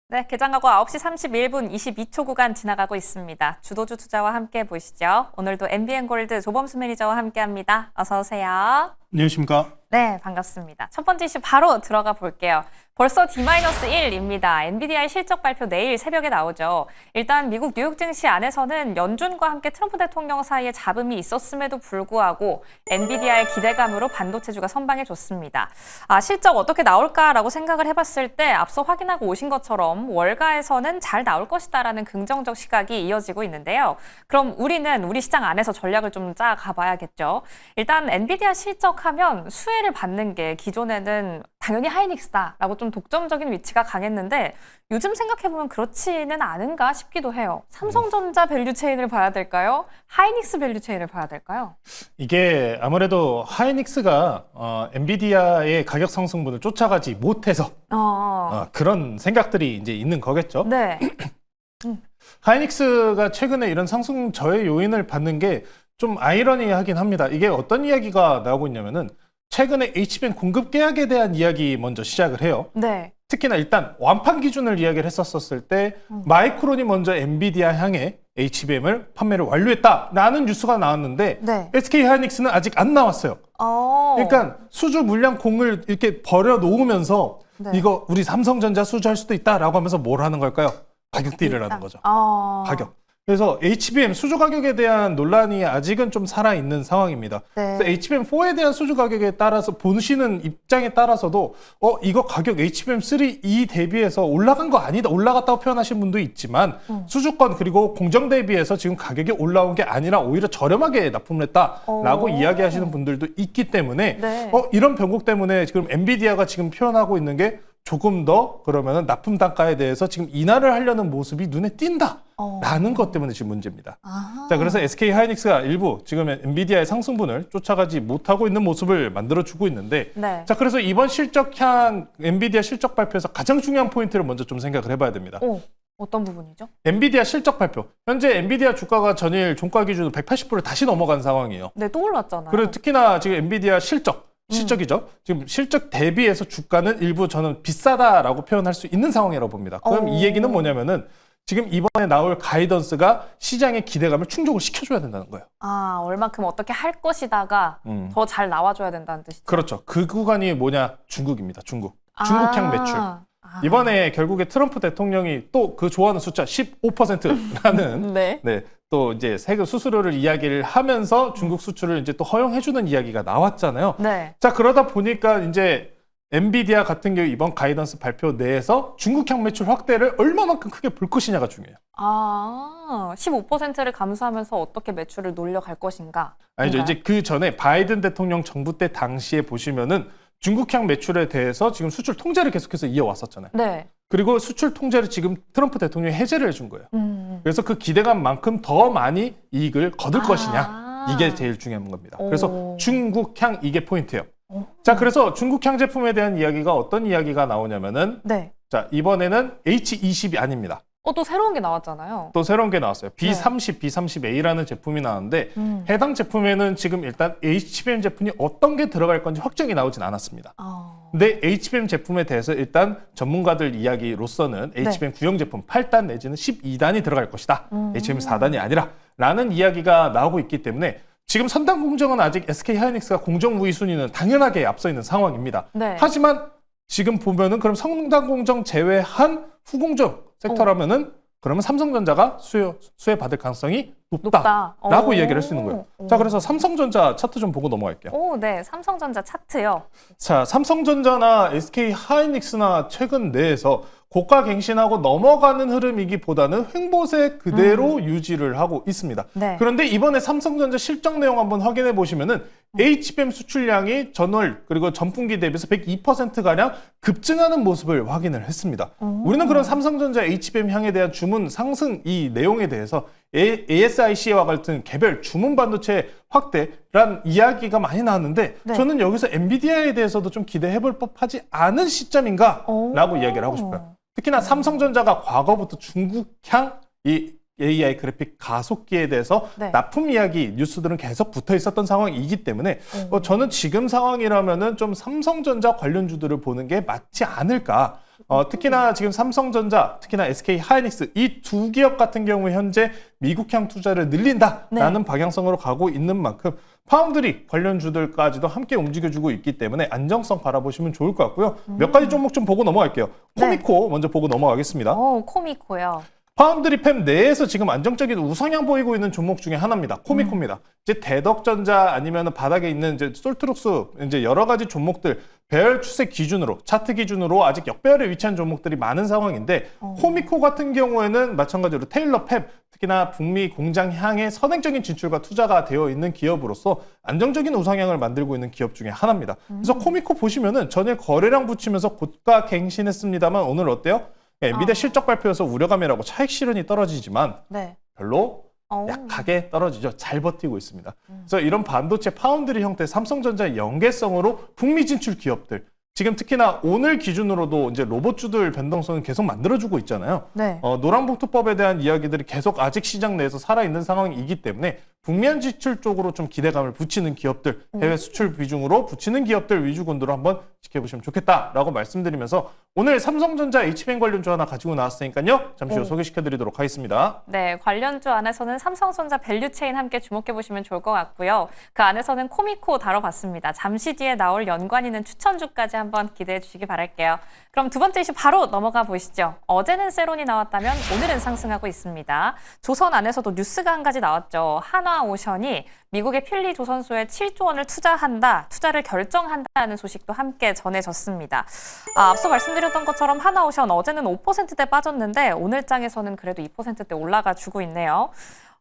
네, 개장하고 9시 31분 22초 구간 지나가고 있습니다. 주도주 투자와 함께 보시죠. 오늘도 MBN골드 조범수 매니저와 함께합니다. 어서 오세요. 안녕하십니까? 네, 반갑습니다. 첫 번째 이슈 바로 들어가 볼게요. 벌써 D-1입니다. 엔비디아의 실적 발표 내일 새벽에 나오죠. 일단 미국 뉴욕 증시 안에서는 연준과 함께 트럼프 대통령 사이에 잡음이 있었음에도 불구하고 엔비디아의 기대감으로 반도체주가 선방해줬습니다. 실적 어떻게 나올까라고 생각을 해봤을 때 앞서 확인하고 오신 것처럼 월가에서는 잘 나올 것이다라는 긍정적 시각이 이어지고 있는데요. 그럼 우리는 우리 시장 안에서 전략을 좀 짜가봐야겠죠. 일단 엔비디아 실적하면 수혜를 받는 게 기존에는 당연히 하이닉스다라고 좀 독점적인 위치가 강했는데 요즘 생각해보면 그렇지는 않은가 싶기도 해요. 삼성전자 밸류체인을 봐야 될까요? 하이닉스 밸류체인을 봐야 될까요? 이게 아무래도 하이닉스가 엔비디아의 가격 상승분을 쫓아가지 못해서 그런 생각들이 이제 있는 거겠죠. 네. 하이닉스가 최근에 이런 상승 저해 요인을 받는 게 좀 아이러니하긴 합니다. 이게 어떤 이야기가 나오고 있냐면은 최근에 HBM 공급 계약에 대한 이야기 먼저 시작을 해요. 네. 특히나 일단 완판 기준을 이야기를 했었을 때 마이크론이 먼저 엔비디아 향해 HBM을 판매를 완료했다라는 뉴스가 나왔는데 네. SK 하이닉스는 아직 안 나왔어요. 그러니까 수주 물량 공을 이렇게 버려 놓으면서 네. 이거 우리 삼성전자 수주할 수도 있다라고 하면서 뭘 하는 걸까요? 가격 딜을 하는 거죠. 가격. 그래서 HBM 수주 가격에 대한 논란이 아직은 좀 살아있는 상황입니다. 네. 그래서 HBM4에 대한 수주 가격에 따라서 보시는 입장에 따라서도 이거 가격 HBM3 이 대비해서 올라간 거 아니다, 올라갔다고 표현하신 분도 있지만 수주권 그리고 공정 대비해서 지금 가격이 올라온 게 아니라 오히려 저렴하게 납품을 했다라고 이야기하시는 분들도 있기 때문에 네. 이런 변곡 때문에 지금 엔비디아가 지금 표현하고 있는 게 조금 더 그러면은 납품 단가에 대해서 지금 인하를 하려는 모습이 눈에 띈다라는 것 때문에 지금 문제입니다. 자, 그래서 SK 하이닉스가 일부 지금 엔비디아의 상승분을 쫓아가지 못하고 있는 모습을 만들어주고 있는데, 네. 자, 그래서 이번 실적향 엔비디아 실적 발표에서 가장 중요한 포인트를 먼저 좀 생각을 해봐야 됩니다. 어떤 부분이죠? 엔비디아 실적 발표. 현재 엔비디아 주가가 전일 종가 기준으로 180%를 다시 넘어간 상황이에요. 네, 또 올랐잖아요. 그리고 특히나 지금 엔비디아 실적이죠. 지금 실적 대비해서 주가는 일부 저는 비싸다라고 표현할 수 있는 상황이라고 봅니다. 그럼 이 얘기는 뭐냐면은 지금 이번에 나올 가이던스가 시장의 기대감을 충족을 시켜줘야 된다는 거예요. 얼만큼 어떻게 할 것이다가 더 잘 나와줘야 된다는 뜻이죠. 그렇죠. 그 구간이 뭐냐? 중국입니다. 중국향 매출. 이번에 결국에 트럼프 대통령이 또 그 좋아하는 숫자 15%라는 네. 또 이제 세금 수수료를 이야기를 하면서 중국 수출을 이제 또 허용해주는 이야기가 나왔잖아요. 네. 자, 그러다 보니까 이제 엔비디아 같은 경우 이번 가이던스 발표 내에서 중국향 매출 확대를 얼마만큼 크게 볼 것이냐가 중요해요. 15%를 감수하면서 어떻게 매출을 놀려갈 것인가? 아니죠. 이제 그 전에 바이든 대통령 정부 때 당시에 보시면은 중국향 매출에 대해서 지금 수출 통제를 계속해서 이어왔었잖아요. 네. 그리고 수출 통제를 지금 트럼프 대통령이 해제를 해준 거예요. 그래서 그 기대감만큼 더 많이 이익을 거둘 것이냐. 이게 제일 중요한 겁니다. 그래서 중국향 이게 포인트예요. 자, 그래서 중국향 제품에 대한 이야기가 어떤 이야기가 나오냐면은 네. 자, 이번에는 H20이 아닙니다. 또 새로운 게 나왔잖아요. 또 새로운 게 나왔어요. B30, B30A라는 제품이 나왔는데 해당 제품에는 지금 일단 HBM 제품이 어떤 게 들어갈 건지 확정이 나오진 않았습니다. 근데 HBM 제품에 대해서 일단 전문가들 이야기로서는 HBM 구형 제품 8단 내지는 12단이 들어갈 것이다. HBM 4단이 아니라 라는 이야기가 나오고 있기 때문에 지금 선단 공정은 아직 SK 하이닉스가 공정 우위 순위는 당연하게 앞서 있는 상황입니다. 네. 하지만 지금 보면은 그럼 선단 공정 제외한 후공정 섹터라면은 그러면 삼성전자가 수혜 받을 가능성이 높다라고 이야기를 할 수 있는 거예요. 자, 그래서 삼성전자 차트 좀 보고 넘어갈게요. 네, 삼성전자 차트요. 자, 삼성전자나 SK 하이닉스나 최근 내에서 고가 갱신하고 넘어가는 흐름이기보다는 횡보세 그대로 유지를 하고 있습니다. 네. 그런데 이번에 삼성전자 실적 내용 한번 확인해 보시면은 HBM 수출량이 전월 그리고 전분기 대비해서 102%가량 급증하는 모습을 확인을 했습니다. 우리는 그런 삼성전자 HBM 향에 대한 주문 상승 이 내용에 대해서 ASIC와 같은 개별 주문 반도체 확대란 이야기가 많이 나왔는데 저는 여기서 엔비디아에 대해서도 좀 기대해 볼 법하지 않은 시점인가라고 이야기를 하고 싶어요. 특히나 삼성전자가 과거부터 중국향 이 AI 그래픽 가속기에 대해서 납품 이야기 뉴스들은 계속 붙어 있었던 상황이기 때문에 저는 지금 상황이라면은 좀 삼성전자 관련주들을 보는 게 맞지 않을까. 특히나 지금 삼성전자, 특히나 SK 하이닉스 이 두 기업 같은 경우 현재 미국향 투자를 늘린다라는 방향성으로 가고 있는 만큼 파운드리 관련주들까지도 함께 움직여주고 있기 때문에 안정성 바라보시면 좋을 것 같고요. 몇 가지 종목 좀 보고 넘어갈게요. 코미코 먼저 보고 넘어가겠습니다. 코미코요. 파운드리 팸 내에서 지금 안정적인 우상향 보이고 있는 종목 중에 하나입니다. 코미코입니다. 이제 대덕전자 아니면 바닥에 있는 이제 솔트룩스 이제 여러 가지 종목들 배열 추세 기준으로 차트 기준으로 아직 역배열에 위치한 종목들이 많은 상황인데 코미코 같은 경우에는 마찬가지로 테일러 팹 특히나 북미 공장 향해 선행적인 진출과 투자가 되어 있는 기업으로서 안정적인 우상향을 만들고 있는 기업 중에 하나입니다. 그래서 코미코 보시면은 전일 거래량 붙이면서 고가 갱신했습니다만 오늘 어때요? 엔비디아 실적 발표여서 우려감이라고 차익 실현이 떨어지지만 별로 약하게 떨어지죠. 잘 버티고 있습니다. 그래서 이런 반도체 파운드리 형태 삼성전자의 연계성으로 북미 진출 기업들 지금 특히나 오늘 기준으로도 이제 로봇주들 변동성은 계속 만들어주고 있잖아요. 노란봉투법에 대한 이야기들이 계속 아직 시장 내에서 살아있는 상황이기 때문에 북미한 지출 쪽으로 좀 기대감을 붙이는 기업들, 해외 수출 비중으로 붙이는 기업들 위주군으로 한번 지켜보시면 좋겠다라고 말씀드리면서 오늘 삼성전자 HBM 관련주 하나 가지고 나왔으니까요. 잠시 후 소개시켜드리도록 하겠습니다. 네, 관련주 안에서는 삼성전자 밸류체인 함께 주목해보시면 좋을 것 같고요. 그 안에서는 코미코 다뤄봤습니다. 잠시 뒤에 나올 연관 있는 추천주까지 한번 기대해 주시기 바랄게요. 그럼 두 번째 이슈 바로 넘어가 보시죠. 어제는 세론이 나왔다면 오늘은 상승하고 있습니다. 조선 안에서도 뉴스가 한 가지 나왔죠. 한화오션이 미국의 필리 조선소에 7조 원을 투자를 결정한다는 소식도 함께 전해졌습니다. 앞서 말씀드렸던 것처럼 한화오션 어제는 5%대 빠졌는데 오늘 장에서는 그래도 2%대 올라가 주고 있네요.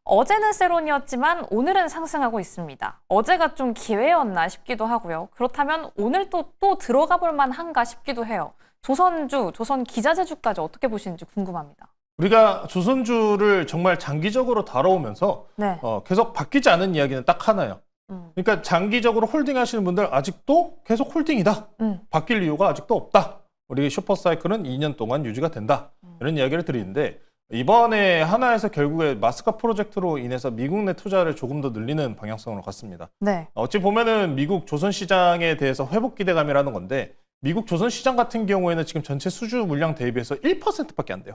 어제는 세론이었지만 오늘은 상승하고 있습니다. 어제가 좀 기회였나 싶기도 하고요. 그렇다면 오늘 또 들어가 볼 만한가 싶기도 해요. 조선주, 조선 기자재주까지 어떻게 보시는지 궁금합니다. 우리가 조선주를 정말 장기적으로 다뤄오면서 계속 바뀌지 않은 이야기는 딱 하나예요. 그러니까 장기적으로 홀딩하시는 분들 아직도 계속 홀딩이다. 바뀔 이유가 아직도 없다. 우리 슈퍼사이클은 2년 동안 유지가 된다. 이런 이야기를 드리는데 이번에 하나에서 결국에 마스카 프로젝트로 인해서 미국 내 투자를 조금 더 늘리는 방향성으로 갔습니다. 어찌 보면은 미국 조선 시장에 대해서 회복 기대감이라는 건데 미국 조선 시장 같은 경우에는 지금 전체 수주 물량 대비해서 1%밖에 안 돼요.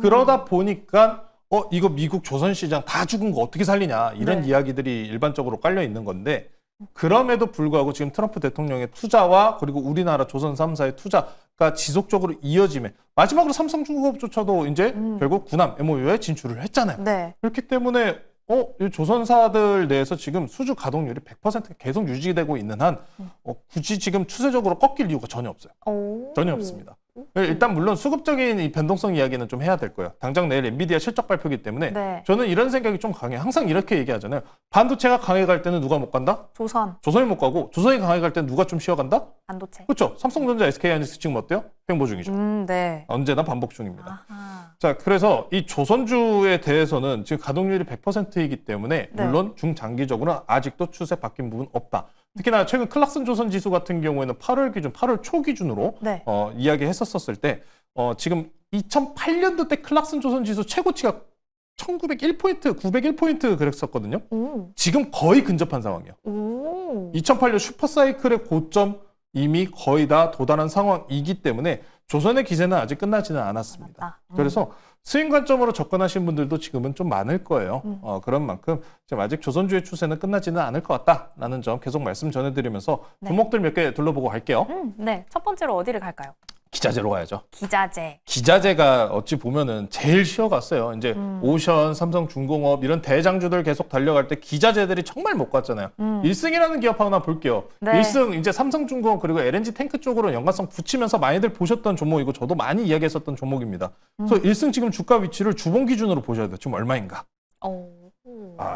그러다 보니까 이거 미국 조선 시장 다 죽은 거 어떻게 살리냐 이런 이야기들이 일반적으로 깔려 있는 건데 그럼에도 불구하고 지금 트럼프 대통령의 투자와 그리고 우리나라 조선 3사의 투자가 지속적으로 이어지면 마지막으로 삼성중공업조차도 이제 결국 군함 MOU에 진출을 했잖아요. 그렇기 때문에 이 조선사들 내에서 지금 수주 가동률이 100% 계속 유지되고 있는 한 굳이 지금 추세적으로 꺾일 이유가 전혀 없어요. 전혀 없습니다. 일단 물론 수급적인 이 변동성 이야기는 좀 해야 될 거예요. 당장 내일 엔비디아 실적 발표이기 때문에 저는 이런 생각이 좀 강해요. 항상 이렇게 얘기하잖아요. 반도체가 강해 갈 때는 누가 못 간다? 조선이 못 가고 조선이 강해 갈 때는 누가 좀 쉬어간다? 반도체. 그렇죠. 삼성전자, SK하이닉스 지금 어때요? 횡보 중이죠. 언제나 반복 중입니다. 자, 그래서 이 조선주에 대해서는 지금 가동률이 100%이기 때문에 물론 중장기적으로는 아직도 추세 바뀐 부분 없다. 특히나 최근 클락슨 조선 지수 같은 경우에는 8월 초 기준으로 이야기했었을 때 지금 2008년도 때 클락슨 조선 지수 최고치가 1901포인트, 901포인트 그랬었거든요. 지금 거의 근접한 상황이에요. 2008년 슈퍼사이클의 고점 이미 거의 다 도달한 상황이기 때문에 조선의 기세는 아직 끝나지는 않았습니다. 그래서 스윙 관점으로 접근하신 분들도 지금은 좀 많을 거예요. 그런 만큼 지금 아직 조선주의 추세는 끝나지는 않을 것 같다라는 점 계속 말씀 전해드리면서 종목들 몇 개 둘러보고 갈게요. 첫 번째로 어디를 갈까요? 기자재로 가야죠. 기자재가 어찌 보면은 제일 쉬어갔어요. 이제 오션, 삼성중공업 이런 대장주들 계속 달려갈 때 기자재들이 정말 못 갔잖아요. 1승이라는 기업 하나 볼게요. 1승 이제 삼성중공업 그리고 LNG 탱크 쪽으로 연관성 붙이면서 많이들 보셨던 종목이고 저도 많이 이야기했었던 종목입니다. 그래서 1승 지금 주가 위치를 주봉 기준으로 보셔야 돼요. 지금 얼마인가?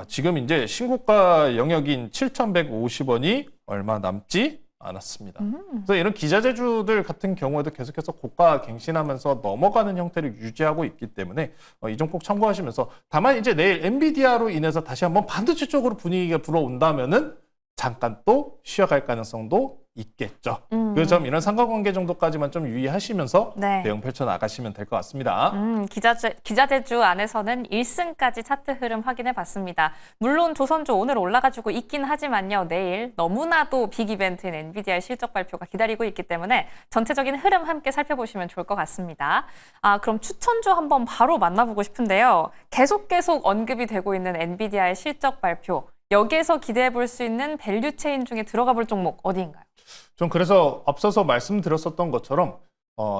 지금 이제 신고가 영역인 7,150원이 얼마 남지 않았습니다. 그래서 이런 기자재주들 같은 경우에도 계속해서 고가 갱신하면서 넘어가는 형태를 유지하고 있기 때문에 이 점 꼭 참고하시면서 다만 이제 내일 엔비디아로 인해서 다시 한번 반도체 쪽으로 분위기가 불어온다면은 잠깐 또 쉬어갈 가능성도 있겠죠. 그 점 이런 상관관계 정도까지만 좀 유의하시면서 네. 대응 펼쳐 나가시면 될 것 같습니다. 기자재주 안에서는 1승까지 차트 흐름 확인해 봤습니다. 물론 조선주 오늘 올라가지고 있긴 하지만요. 내일 너무나도 빅 이벤트인 엔비디아의 실적 발표가 기다리고 있기 때문에 전체적인 흐름 함께 살펴보시면 좋을 것 같습니다. 그럼 추천주 한번 바로 만나보고 싶은데요. 계속 언급이 되고 있는 엔비디아의 실적 발표. 여기에서 기대해 볼 수 있는 밸류체인 중에 들어가 볼 종목 어디인가요? 좀 그래서 앞서서 말씀드렸었던 것처럼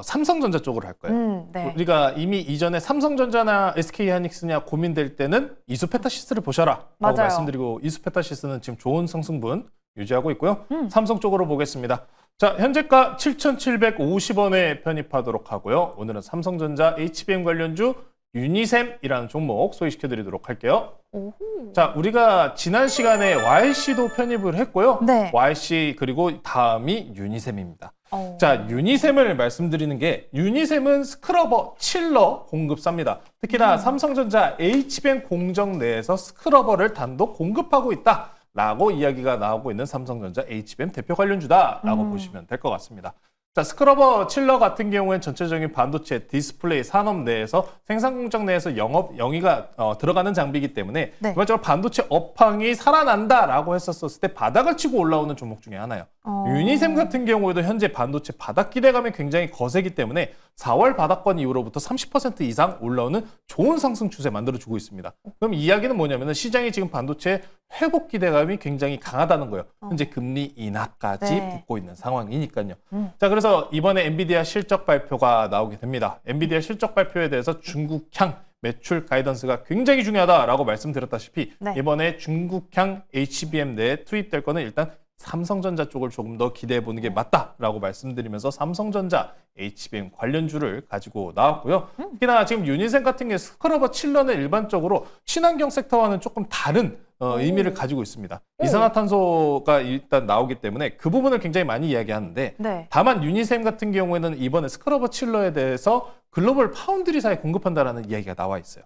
삼성전자 쪽으로 할 거예요. 네. 우리가 이미 이전에 삼성전자나 SK하이닉스냐 고민될 때는 이수페타시스를 보셔라 라고 맞아요. 말씀드리고 이수페타시스는 지금 좋은 상승분 유지하고 있고요. 삼성 쪽으로 보겠습니다. 자, 현재가 7,750원에 편입하도록 하고요. 오늘은 삼성전자 HBM 관련주 유니셈이라는 종목 소개시켜드리도록 할게요. 오호. 자, 우리가 지난 시간에 YC도 편입을 했고요. 네. YC 그리고 다음이 유니셈입니다. 어. 자, 유니셈을 말씀드리는 게 유니셈은 스크러버 칠러 공급사입니다. 특히나 삼성전자 HBM 공정 내에서 스크러버를 단독 공급하고 있다라고 이야기가 나오고 있는 삼성전자 HBM 대표 관련주다라고 보시면 될 것 같습니다. 자, 스크러버 칠러 같은 경우에는 전체적인 반도체 디스플레이 산업 내에서 생산 공장 내에서 영위가 들어가는 장비이기 때문에 네. 기본적으로 반도체 업황이 살아난다라고 했었을 때 바닥을 치고 올라오는 종목 중에 하나예요. 유니셈 같은 경우에도 현재 반도체 바닥 기대감이 굉장히 거세기 때문에 4월 바닥권 이후로부터 30% 이상 올라오는 좋은 상승 추세 만들어주고 있습니다. 그럼 이야기는 뭐냐면 시장이 지금 반도체 회복 기대감이 굉장히 강하다는 거예요. 현재 금리 인하까지 네. 붙고 있는 상황이니까요. 자, 그래서 이번에 엔비디아 실적 발표가 나오게 됩니다. 엔비디아 실적 발표에 대해서 중국향 매출 가이던스가 굉장히 중요하다라고 말씀드렸다시피 네. 이번에 중국향 HBM 내에 투입될 거는 일단 삼성전자 쪽을 조금 더 기대해 보는 게 맞다라고 말씀드리면서 삼성전자 HBM 관련주를 가지고 나왔고요. 특히나 지금 유니셈 같은 게 스크러버 칠러는 일반적으로 친환경 섹터와는 조금 다른 의미를 가지고 있습니다. 이산화탄소가 일단 나오기 때문에 그 부분을 굉장히 많이 이야기하는데 네. 다만 유니셈 같은 경우에는 이번에 스크러버 칠러에 대해서 글로벌 파운드리사에 공급한다라는 이야기가 나와 있어요.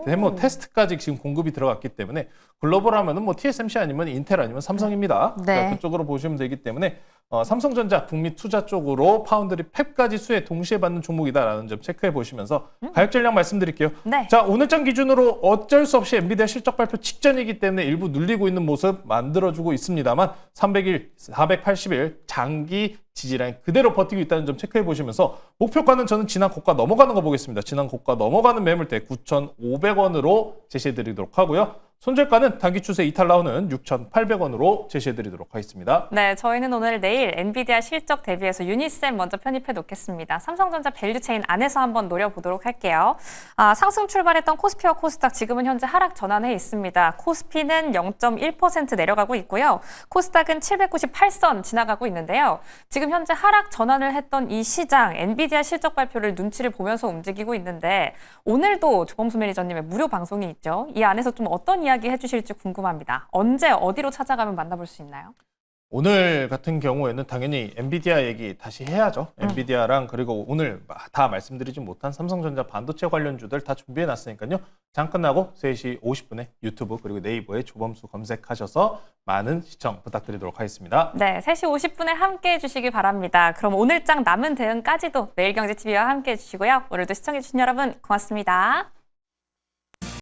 데모 테스트까지 지금 공급이 들어갔기 때문에 글로벌 하면은 뭐 TSMC 아니면 인텔 아니면 삼성입니다. 네. 그러니까 그쪽으로 보시면 되기 때문에 삼성전자 북미 투자 쪽으로 파운드리 팹까지 수혜 동시에 받는 종목이다라는 점 체크해 보시면서 가격 전략 말씀드릴게요. 네. 자, 오늘장 기준으로 어쩔 수 없이 엔비디아 실적 발표 직전이기 때문에 일부 눌리고 있는 모습 만들어주고 있습니다만 300일, 480일 장기 지지라인 그대로 버티고 있다는 점 체크해 보시면서 목표가는 저는 지난 고가 넘어가는 거 보겠습니다. 지난 고가 넘어가는 매물대 9,500원으로 제시해 드리도록 하고요. 손절가는 단기 추세 이탈 나오는 6,800원으로 제시해 드리도록 하겠습니다. 네, 저희는 오늘 내일 엔비디아 실적 대비해서 유니셈 먼저 편입해 놓겠습니다. 삼성전자 밸류체인 안에서 한번 노려보도록 할게요. 상승 출발했던 코스피와 코스닥 지금은 현재 하락 전환해 있습니다. 코스피는 0.1% 내려가고 있고요. 코스닥은 798선 지나가고 있는데요. 지금 현재 하락 전환을 했던 이 시장 엔비디아 실적 발표를 눈치를 보면서 움직이고 있는데 오늘도 조범수 매니저님의 무료 방송이 있죠. 이 안에서 좀 어떤 이야기 해주실지 궁금합니다. 언제 어디로 찾아가면 만나볼 수 있나요? 오늘 같은 경우에는 당연히 엔비디아 얘기 다시 해야죠. 엔비디아랑 그리고 오늘 다 말씀드리지 못한 삼성전자 반도체 관련주들 다 준비해 놨으니까요. 장 끝나고 3시 50분에 유튜브 그리고 네이버에 조범수 검색하셔서 많은 시청 부탁드리도록 하겠습니다. 네, 3시 50분에 함께해 주시기 바랍니다. 그럼 오늘장 남은 대응까지도 매일경제TV와 함께해 주시고요. 오늘도 시청해 주신 여러분 고맙습니다.